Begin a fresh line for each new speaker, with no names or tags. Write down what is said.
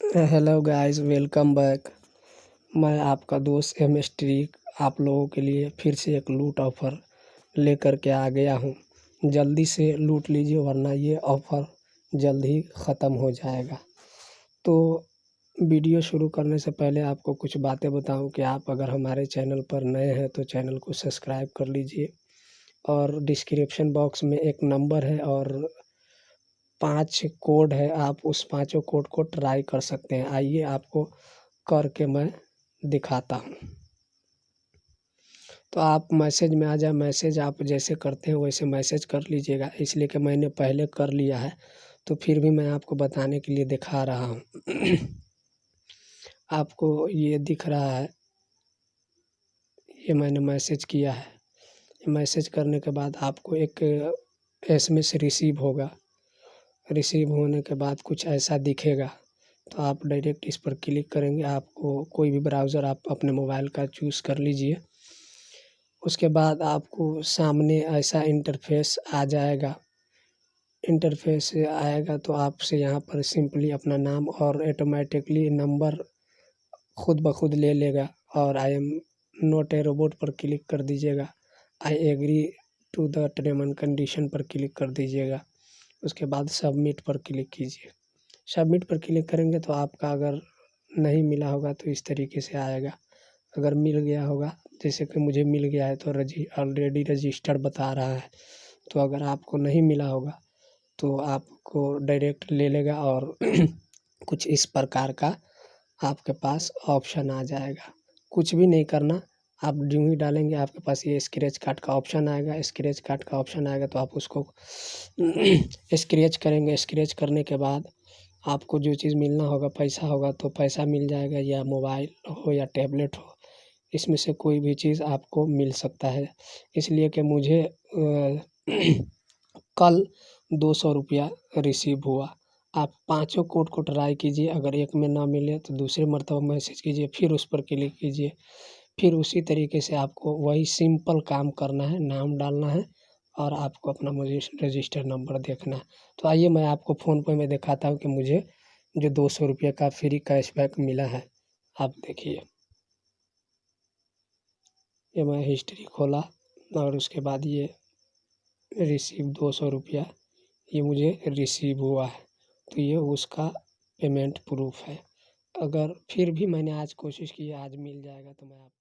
Hello guys, welcome back. मैं आपका दोस्त एम स्ट्रीक आप लोगों के लिए फिर से एक लूट ऑफ़र लेकर के आ गया हूँ। जल्दी से लूट लीजिए वरना ये ऑफ़र जल्द ही ख़त्म हो जाएगा। तो वीडियो शुरू करने से पहले आपको कुछ बातें बताऊं कि आप अगर हमारे चैनल पर नए हैं तो चैनल को सब्सक्राइब कर लीजिए और डिस्क्रिप्शन बॉक्स में एक नंबर है और 5 कोड है, आप उस पाँचों कोड को ट्राई कर सकते हैं। आइए आपको करके मैं दिखाता हूँ। तो आप मैसेज में आ जाए, मैसेज आप जैसे करते हैं वैसे मैसेज कर लीजिएगा, इसलिए कि मैंने पहले कर लिया है तो फिर भी मैं आपको बताने के लिए दिखा रहा हूँ। आपको ये दिख रहा है, ये मैंने मैसेज किया है। मैसेज करने के बाद आपको एक एसएमएस रिसीव होगा। रिसीव होने के बाद कुछ ऐसा दिखेगा, तो आप डायरेक्ट इस पर क्लिक करेंगे। आपको कोई भी ब्राउज़र आप अपने मोबाइल का चूज़ कर लीजिए। उसके बाद आपको सामने ऐसा इंटरफेस आ जाएगा। इंटरफेस आएगा तो आपसे यहाँ पर सिंपली अपना नाम और ऑटोमेटिकली नंबर खुद ब खुद ले लेगा और I am not a robot पर क्लिक कर दीजिएगा। I agree to the term and condition पर क्लिक कर दीजिएगा। उसके बाद सबमिट पर क्लिक कीजिए। सबमिट पर क्लिक करेंगे तो आपका अगर नहीं मिला होगा तो इस तरीके से आएगा। अगर मिल गया होगा, जैसे कि मुझे मिल गया है तो ऑलरेडी रजिस्टर्ड बता रहा है। तो अगर आपको नहीं मिला होगा तो आपको डायरेक्ट ले लेगा और कुछ इस प्रकार का आपके पास ऑप्शन आ जाएगा। कुछ भी नहीं करना, आप यूँ ही डालेंगे आपके पास ये स्क्रैच कार्ड का ऑप्शन आएगा। स्क्रैच कार्ड का ऑप्शन आएगा तो आप उसको स्क्रैच करेंगे। स्क्रैच करने के बाद आपको जो चीज़ मिलना होगा, पैसा होगा तो पैसा मिल जाएगा, या मोबाइल हो या टैबलेट हो, इसमें से कोई भी चीज़ आपको मिल सकता है। इसलिए कि मुझे कल 200 रुपया रिसीव हुआ। आप पाँचों कोड को ट्राई कीजिए, अगर एक में ना मिले तो दूसरे मर्तबा मैसेज कीजिए, फिर उस पर क्लिक कीजिए। फिर उसी तरीके से आपको वही सिंपल काम करना है, नाम डालना है और आपको अपना मुझे रजिस्टर नंबर देखना है। तो आइए मैं आपको फ़ोनपे में दिखाता हूँ कि मुझे जो 200 रुपये का फ्री कैशबैक मिला है। आप देखिए, ये मैं हिस्ट्री खोला और उसके बाद ये रिसीव 200 रुपया ये मुझे रिसीव हुआ है। तो ये उसका पेमेंट प्रूफ़ है। अगर फिर भी मैंने आज कोशिश की है, आज मिल जाएगा तो मैं आपको